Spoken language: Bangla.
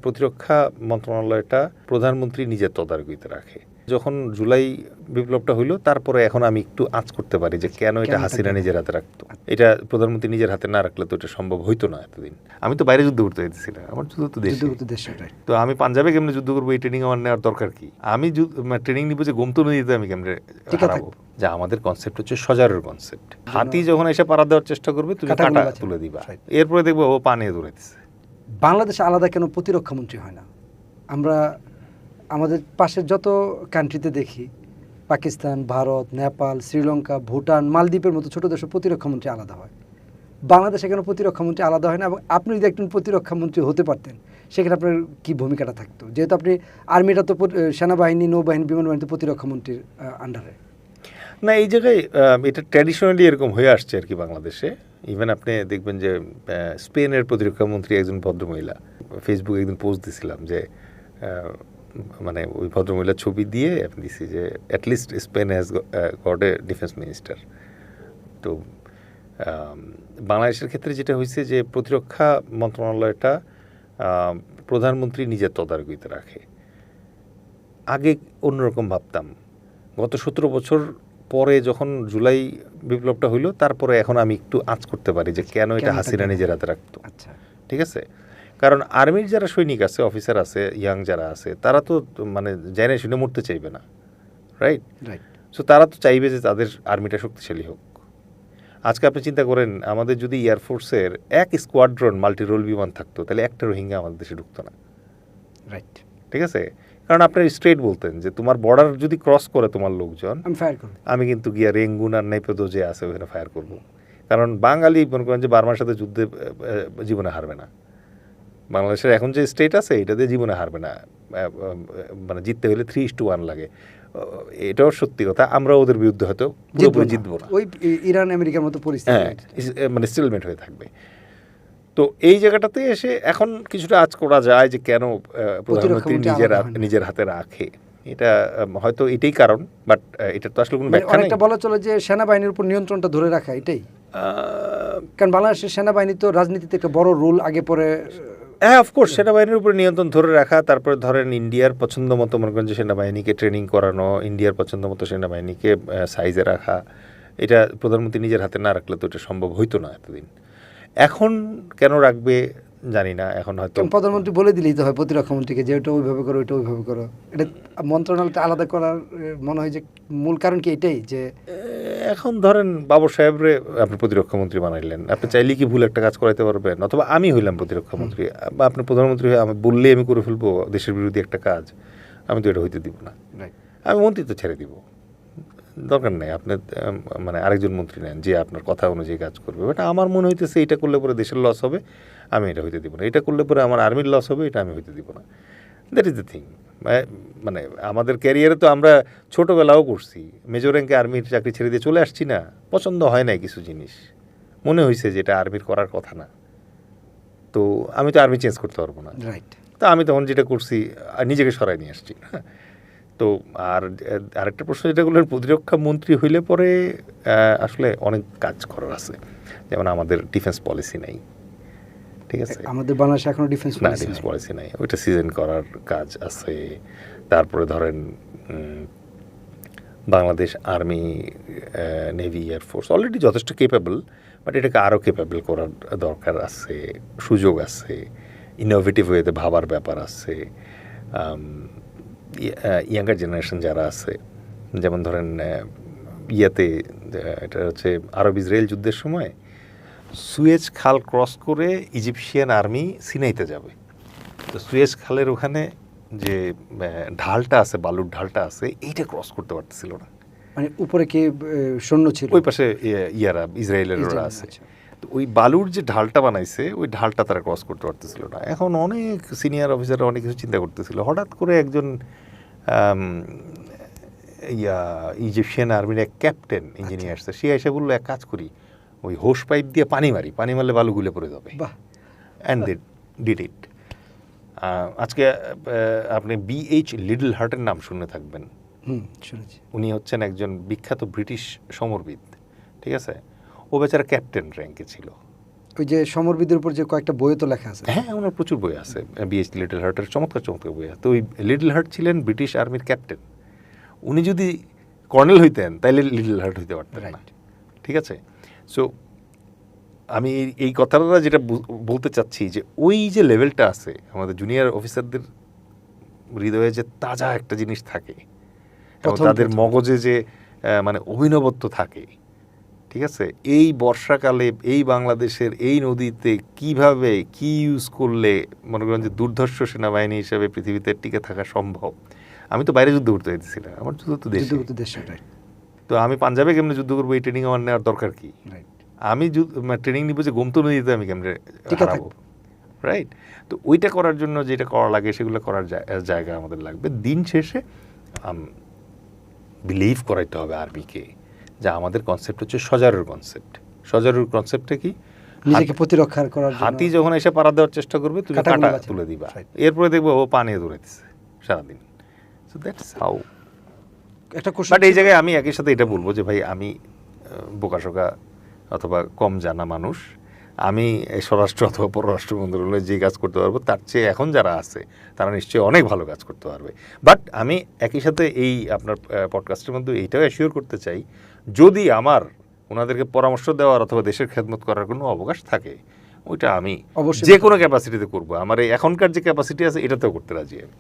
প্রতিরক্ষা মন্ত্রণালয়টা প্রধানমন্ত্রী নিজের তদারকিতে রাখে। যখন জুলাই বিপ্লবটা হইলো তারপরে এখন আমি একটু আঁচ করতে পারি যে কেন এটা হাসিনা নিজের হাতে রাখতো। এটা প্রধানমন্ত্রী নিজের হাতে না রাখলে তো এটা সম্ভব হইতো না এতদিন। আমি তো বাইরে যুদ্ধ করতে চাইতেছি না, আমার যুদ্ধ তো দেশে। তো আমি পাঞ্জাবে কেমনে যুদ্ধ করবো, এই ট্রেনিং আমার নেওয়ার দরকার কি? আমি ট্রেনিং নিবো যে গোমতো নদীতে আমি কেমনে হারাবো? যে আমাদের কনসেপ্ট হচ্ছে সজারের কনসেপ্ট। হাতি যখন এসে পাড়া দেওয়ার চেষ্টা করবে তুমি কাঁটা তুলে দিবা, এরপরে দেখবো ও পানিয়ে দৌড়াইতেছে। বাংলাদেশে আলাদা কেন প্রতিরক্ষা মন্ত্রী হয় না? আমরা আমাদের পাশের যত কান্ট্রিতে দেখি, পাকিস্তান, ভারত, নেপাল, শ্রীলঙ্কা, ভুটান, মালদ্বীপের মতো ছোটো দেশের প্রতিরক্ষামন্ত্রী আলাদা হয়। বাংলাদেশে কেন প্রতিরক্ষামন্ত্রী আলাদা হয় না? এবং আপনি যদি একজন প্রতিরক্ষামন্ত্রী হতে পারতেন সেখানে আপনার কী ভূমিকাটা থাকতো? যেহেতু আপনি আর্মিটা তো সেনাবাহিনী, নৌবাহিনী, বিমান বাহিনী প্রতিরক্ষামন্ত্রীর আন্ডারে। না, এই জায়গায় এটা ট্র্যাডিশনালি এরকম হয়ে আসছে আর কি বাংলাদেশে। ইভেন আপনি দেখবেন যে স্পেনের প্রতিরক্ষামন্ত্রী একজন ভদ্রমহিলা, ফেসবুকে একদিন পোস্ট দিছিলাম যে মানে ওই ভদ্রমহিলার ছবি দিয়ে আমি দিছি যে at least Spain has got a defence minister. তো বাংলাদেশের ক্ষেত্রে যেটা হয়েছে যে প্রতিরক্ষা মন্ত্রণালয়টা প্রধানমন্ত্রী নিজের তদারকিতে রাখে। আগে অন্যরকম ভাবতাম, গত 17 বছর পরে যখন জুলাই বিপ্লবটা হইলো তারপরে এখন আমি একটু আঁচ করতে পারি যে কেন এটা হাসিনা নিজের হাতে রাখতো। আচ্ছা, ঠিক আছে, কারণ আর্মির যারা সৈনিক আছে, অফিসার আছে, ইয়াং যারা আছে, তারা তো মানে জেনে শুনে মরতে চাইবে না, রাইট? সো তারা তো চাইবে যে তাদের আর্মিটা শক্তিশালী হোক। আজকে আপনি চিন্তা করেন, আমাদের যদি এয়ারফোর্সের এক স্কোয়াড্রন মাল্টি রোল বিমান থাকতো তাহলে একটা রোহিঙ্গা আমাদের দেশে ঢুকতো না, রাইট? ঠিক আছে, কারণ আপনার স্ট্রেট বলতেন যে তোমার বর্ডার যদি ক্রস করে তোমার লোকজন, আমি কিন্তু গিয়া রেঙ্গুন আর নেপেদো যে আছে ওখানে ফায়ার করব। কারণ বাঙালি মনে করেন যে বার্মার সাথে যুদ্ধে জীবনে হারবে না। বাংলাদেশের এখন যে স্টেট আছে এটা দিয়ে জীবনে হারবে না, মানে জিততে হলে 3:1 লাগে। এটাও সত্যি কথা, আমরা ওদের বিরুদ্ধে হয়তো পুরোপুরি জিতবো না, ওই ইরান আমেরিকার মতো পরিস্থিতি, মানে স্টেলমেট হয়ে থাকবে। তো এই জায়গাটাতে এসে এখন কিছুটা আজ করা যায় যে কেন প্রধানমন্ত্রী নিজের হাতে রাখে। এটা হয়তো এটাই কারণ, বাট এটা তো আসলে কোনো ব্যাখ্যা নেই। অনেকটা বলা চলে যে সেনাবাহিনীর উপর নিয়ন্ত্রণটা ধরে রাখা, এটাই। কারণ বাংলাদেশের সেনাবাহিনী তো রাজনীতিতে একটা বড় রোল আগে পরে। হ্যাঁ, অফকোর্স সেনাবাহিনীর উপরে নিয়ন্ত্রণ ধরে রাখা, তারপরে ধরেন ইন্ডিয়ার পছন্দ মতো মনে করেন যে সেনাবাহিনীকে ট্রেনিং করানো, ইন্ডিয়ার পছন্দ মতো সেনাবাহিনীকে সাইজে রাখা, এটা প্রধানমন্ত্রী নিজের হাতে না রাখলে তো এটা সম্ভব হইতো না এতদিন। এখন কেন রাখবে জানি না, এখন হয়তো প্রধানমন্ত্রী বলে দিলেই তো হয় প্রতিরক্ষামন্ত্রীকে যে ওইটা ওইভাবে করো, ওইটা ওইভাবে করো। এটা মন্ত্রণালয়টা আলাদা করার মনে হয় যে মূল কারণ কি এটাই যে এখন ধরেন বাবর সাহেবরে আপনি প্রতিরক্ষামন্ত্রী বানাইলেন, আপনি চাইলে কি ভুল একটা কাজ করাইতে পারবেন? অথবা আমি হইলাম প্রতিরক্ষামন্ত্রী বা আপনি প্রধানমন্ত্রী হয়ে আমি বললেই আমি করে ফেলবো দেশের বিরোধী একটা কাজ, আমি তো এটা হইতে দিব না। আমি মন্ত্রিত্ব ছেড়ে দিব, দরকার নেই আপনি মানে আরেকজন মন্ত্রী নেন যে আপনার কথা অনুযায়ী কাজ করবে। বাট আমার মনে হইতেছে এটা করলে পরে দেশের লস হবে, আমি এটা হইতে দিব না। এটা করলে পরে আমার আর্মির লস হবে, এটা আমি হইতে দিব না। That is the thing. মানে আমাদের ক্যারিয়ারে তো আমরা ছোটোবেলাও করছি, মেজর র্যাঙ্কে আর্মির চাকরি ছেড়ে দিয়ে চলে আসছি না, পছন্দ হয় নাই কিছু জিনিস, মনে হয়েছে যে এটা আর্মির করার কথা না, তো আমি তো আর্মি চেঞ্জ করতে পারবো না, রাইট? তো আমি তখন যেটা করছি নিজেকে সরাই নিয়ে আসছি। হ্যাঁ, তো আরেকটা প্রশ্ন যেটা করলেন, প্রতিরক্ষা মন্ত্রী হইলে পরে আসলে অনেক কাজ করার আছে। যেমন আমাদের ডিফেন্স পলিসি নাই, ঠিক আছে, আমাদের বাংলাদেশে এখনো ডিফেন্স পলিসি নাই, ওইটা সিজন করার কাজ আছে। তারপরে ধরেন Bangladesh army, navy, air force already যথেষ্ট কেপেবল, বাট এটাকে আরও কেপেবল করার দরকার আছে, সুযোগ আছে, ইনোভেটিভ ওয়েতে ভাবার ব্যাপার আছে। ইয়াঙ্গার জেনারেশন যারা আছে, যেমন ধরেন ইয়াতে এটা হচ্ছে আরব ইসরায়েল যুদ্ধের সময় সুয়েজ খাল ক্রস করে ইজিপশিয়ান আর্মি সিনাইতে যাবে, তো সুয়েজ খালের ওখানে যে ঢালটা আছে, বালুর ঢালটা আছে, এইটা ক্রস করতে পারতেছিল না। মানে উপরে কি সৈন্য ছিল, ওই পাশে ইয়ারা ইসরায়েলের ওরা আছে, তো ওই বালুর যে ঢালটা বানাইছে ওই ঢালটা তারা ক্রস করতে পারতেছিল না। এখন অনেক সিনিয়র অফিসাররা অনেক কিছু চিন্তা করতেছিল, হঠাৎ করে একজন ইজিপশিয়ান আর্মির এক ক্যাপ্টেন ইঞ্জিনিয়ার, সে এসে বললো এক কাজ করি, ওই হোস পাইপ দিয়ে পানি মারলে বালু গুলে পড়ে যাবে, অ্যান্ড দে ডিড ইট। আজকে আপনি BH লিটল হার্টের নাম শুনে থাকবেন, উনি হচ্ছেন একজন বিখ্যাত ব্রিটিশ সমরবিদ, ঠিক আছে, ও বেচারা ক্যাপ্টেন র্যাঙ্কে ছিল, ওই যে সমরবিদের উপর যে কয়েকটা বইও তো লেখা আছে। হ্যাঁ, ওনার প্রচুর বই আছে। বিএস লিটল হার্টের চমৎকার চমৎকার বই আছে। তো ওই লিটল হার্ট ছিলেন ব্রিটিশ আর্মির ক্যাপ্টেন। উনি যদি কর্নেল হইতেন তাইলে লিটল হার্ট হইতে পারতেন না। Right. ঠিক আছে? সো আমি এই কথাটা যেটা বলতে চাচ্ছি যে ওই যে লেভেলটা আছে আমাদের জুনিয়র অফিসারদের হৃদয়ে যে তাজা একটা জিনিস থাকে এবং তাদের মগজে যে মানে অভিনবত্ব থাকে, ঠিক আছে, এই বর্ষাকালে এই বাংলাদেশের এই নদীতে কিভাবে কি ইউজ করলে মনে করেন যে দুর্ধর্ষ সেনাবাহিনী হিসেবে পৃথিবীতে টিকে থাকা সম্ভব। আমি তো বাইরে যুদ্ধ করতে চাইতেছিলাম, আমার যুদ্ধ তো দেশে। তো আমি পাঞ্জাবে কেমনে যুদ্ধ করবো এই ট্রেনিং আমার নেওয়ার দরকার কি? আমি ট্রেনিং নিব যে গোমতো নদীতে আমি কেমনে হারাবো, রাইট? তো ওইটা করার জন্য যেটা করা লাগে সেগুলো করার জায়গা আমাদের লাগবে। দিন শেষে বিলিভ করাইতে হবে আর্মিকে যে আমাদের কনসেপ্ট হচ্ছে সজারুর কনসেপ্ট। সজারুর কনসেপ্টটা কি? নিজেকে প্রতিরক্ষা করার জন্য হাতি যখন এসে পাড়া দেওয়ার চেষ্টা করবে তুমি কাঁটা তুলে দিবা, এরপরে দেখবো ও পা নিয়ে দৌড়াইতেছে সারাদিন। So that's how. একটা বাট এই জায়গায় আমি একই সাথে এটা বলবো যে ভাই আমি বোকাশোকা অথবা কম জানা মানুষ, আমি স্বরাষ্ট্র অথবা পররাষ্ট্র মন্ত্রণালয়ে যে কাজ করতে পারবো তার চেয়ে এখন যারা আছে তারা নিশ্চয়ই অনেক ভালো কাজ করতে পারবে। বাট আমি একই সাথে এই আপনার পডকাস্টের মধ্যে এইটাও অ্যাসিওর করতে চাই, যদি আমার ওনাদেরকে পরামর্শ দেওয়ার অথবা দেশের খেদমত করার কোনো অবকাশ থাকে ওইটা আমি অবশ্যই যে কোনো ক্যাপাসিটিতে করবো। আমার এই এখনকার যে ক্যাপাসিটি আছে এটাতেও করতে রাজি আমি।